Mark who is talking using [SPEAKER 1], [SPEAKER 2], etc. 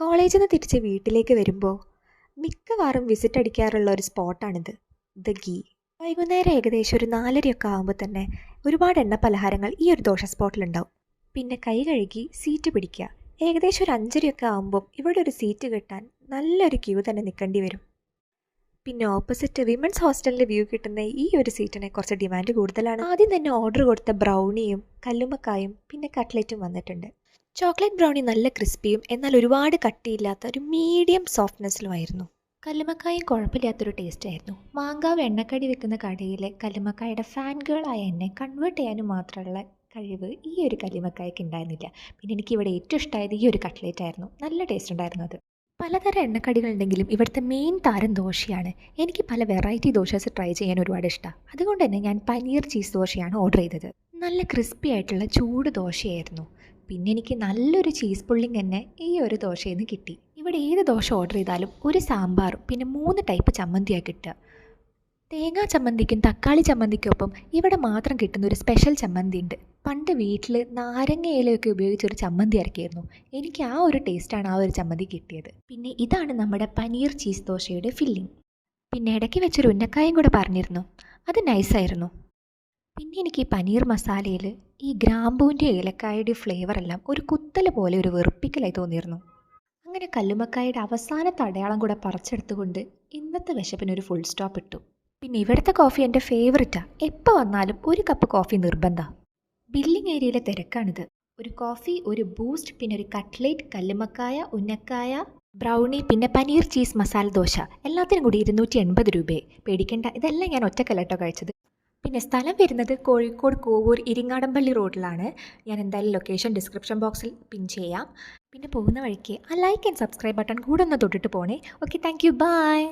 [SPEAKER 1] കോളേജിൽ നിന്ന് തിരിച്ച് വീട്ടിലേക്ക് വരുമ്പോൾ മിക്കവാറും വിസിറ്റ് അടിക്കാറുള്ള ഒരു സ്പോട്ടാണിത്, ദ ഗീ. വൈകുന്നേരം ഏകദേശം ഒരു 4:30 ആകുമ്പോൾ തന്നെ ഒരുപാട് എണ്ണ പലഹാരങ്ങൾ ഈ ഒരു ദോശ സ്പോട്ടിലുണ്ടാവും. പിന്നെ കൈ കഴുകി സീറ്റ് പിടിക്കുക. ഏകദേശം ഒരു 5:30 ആകുമ്പോൾ ഇവിടെ ഒരു സീറ്റ് കിട്ടാൻ നല്ലൊരു ക്യൂ തന്നെ നിൽക്കേണ്ടി വരും. പിന്നെ ഓപ്പോസിറ്റ് വിമൻസ് ഹോസ്റ്റലിൻ്റെ വ്യൂ കിട്ടുന്ന ഈ ഒരു സീറ്റിനെ കുറച്ച് ഡിമാൻഡ് കൂടുതലാണ്. ആദ്യം തന്നെ ഓർഡർ കൊടുത്ത ബ്രൗണിയും കല്ലുമ്മക്കായും പിന്നെ കട്ട്ലറ്റും വന്നിട്ടുണ്ട്. ചോക്ലേറ്റ് ബ്രൗണി നല്ല ക്രിസ്പിയും എന്നാൽ ഒരുപാട് കട്ടിയില്ലാത്ത ഒരു മീഡിയം സോഫ്റ്റ്നെസ്സിലുമായിരുന്നു. കല്ലുമ്മക്കായും കുഴപ്പമില്ലാത്തൊരു ടേസ്റ്റ് ആയിരുന്നു. മാങ്കാവ് എണ്ണക്കടി വെക്കുന്ന കടയിലെ കല്ലുമ്മക്കായുടെ ഫാൻ ഗേളായ എന്നെ കൺവേർട്ട് ചെയ്യാനും മാത്രമുള്ള കഴിവ് ഈ ഒരു കല്ലുമ്മക്കായ്ക്ക് ഉണ്ടായിരുന്നില്ല. പിന്നെ എനിക്കിവിടെ ഏറ്റവും ഇഷ്ടമായത് ഈ ഒരു കട്ട്ലേറ്റ് ആയിരുന്നു. നല്ല ടേസ്റ്റ് ഉണ്ടായിരുന്നു അത്. പലതരം എണ്ണക്കടികളുണ്ടെങ്കിലും ഇവിടുത്തെ മെയിൻ താരം ദോശയാണ്. എനിക്ക് പല വെറൈറ്റി ദോശസ് ട്രൈ ചെയ്യാൻ ഒരുപാട് ഇഷ്ടമാണ്. അതുകൊണ്ട് തന്നെ ഞാൻ പനീർ ചീസ് ദോശയാണ് ഓർഡർ ചെയ്തത്. നല്ല ക്രിസ്പി ആയിട്ടുള്ള ചൂട് ദോശയായിരുന്നു. പിന്നെ എനിക്ക് നല്ലൊരു ചീസ് പുള്ളിങ് തന്നെ ഈ ഒരു ദോശയിൽ നിന്ന് കിട്ടി. ഇവിടെ ഏത് ദോശ ഓർഡർ ചെയ്താലും ഒരു സാമ്പാറും പിന്നെ 3 ടൈപ്പ് ചമ്മന്തിയാണ് കിട്ടുക. തേങ്ങാ ചമ്മന്തിക്കും തക്കാളി ചമ്മന്തിക്കൊപ്പം ഇവിടെ മാത്രം കിട്ടുന്ന ഒരു സ്പെഷ്യൽ ചമ്മന്തി ഉണ്ട്. പണ്ട് വീട്ടിൽ നാരങ്ങ ഇലയൊക്കെ ഉപയോഗിച്ചൊരു ചമ്മന്തി ഇറക്കിയിരുന്നു. എനിക്ക് ആ ഒരു ടേസ്റ്റാണ് ആ ഒരു ചമ്മന്തി കിട്ടിയത്. പിന്നെ ഇതാണ് നമ്മുടെ പനീർ ചീസ് ദോശയുടെ ഫില്ലിങ്. പിന്നെ ഇടയ്ക്ക് വെച്ചൊരു ഉന്നക്കായും കൂടെ പറഞ്ഞിരുന്നു, അത് നൈസായിരുന്നു. പിന്നെ എനിക്ക് ഈ പനീർ മസാലയിൽ ഈ ഗ്രാമ്പൂവിൻ്റെ ഏലക്കായുടെ ഫ്ലേവറെല്ലാം ഒരു കുത്തൽ പോലെ ഒരു വെറുപ്പിക്കലായി തോന്നിയിരുന്നു. അങ്ങനെ കല്ലുമ്മക്കായുടെ അവസാനത്തെ അടയാളം കൂടെ പറിച്ചെടുത്തുകൊണ്ട് ഇന്നത്തെ വിശപ്പിനൊരു ഫുൾ സ്റ്റോപ്പ് ഇട്ടു. പിന്നെ ഇവിടുത്തെ കോഫി എൻ്റെ ഫേവററ്റാണ്. എപ്പോൾ വന്നാലും ഒരു കപ്പ് കോഫി നിർബന്ധമാണ്. ബില്ലിംഗ് ഏരിയയിലെ തിരക്കാണിത്. ഒരു കോഫി, ഒരു ബൂസ്റ്റ്, പിന്നെ ഒരു കട്ട്ലേറ്റ്, കല്ലുമ്മക്കായ, ഉന്നക്കായ, ബ്രൗണി, പിന്നെ പനീർ ചീസ് മസാല ദോശ എല്ലാത്തിനും കൂടി 280 രൂപയെ. പേടിക്കേണ്ട, ഇതെല്ലാം ഞാൻ ഒറ്റക്കല്ല കേട്ടോ കഴിച്ചത്. പിന്നെ സ്ഥലം വരുന്നത് കോഴിക്കോട് കോവൂർ ഇരിങ്ങാടമ്പള്ളി റോഡിലാണ്. ഞാൻ എന്തായാലും ലൊക്കേഷൻ ഡിസ്ക്രിപ്ഷൻ ബോക്സിൽ പിൻ ചെയ്യാം. പിന്നെ പോകുന്ന വഴിക്ക് ആ ലൈക്ക് ആൻഡ് സബ്സ്ക്രൈബ് ബട്ടൺ കൂടെ ഒന്ന് തൊട്ടിട്ട് പോണേ. Okay, thank you, by.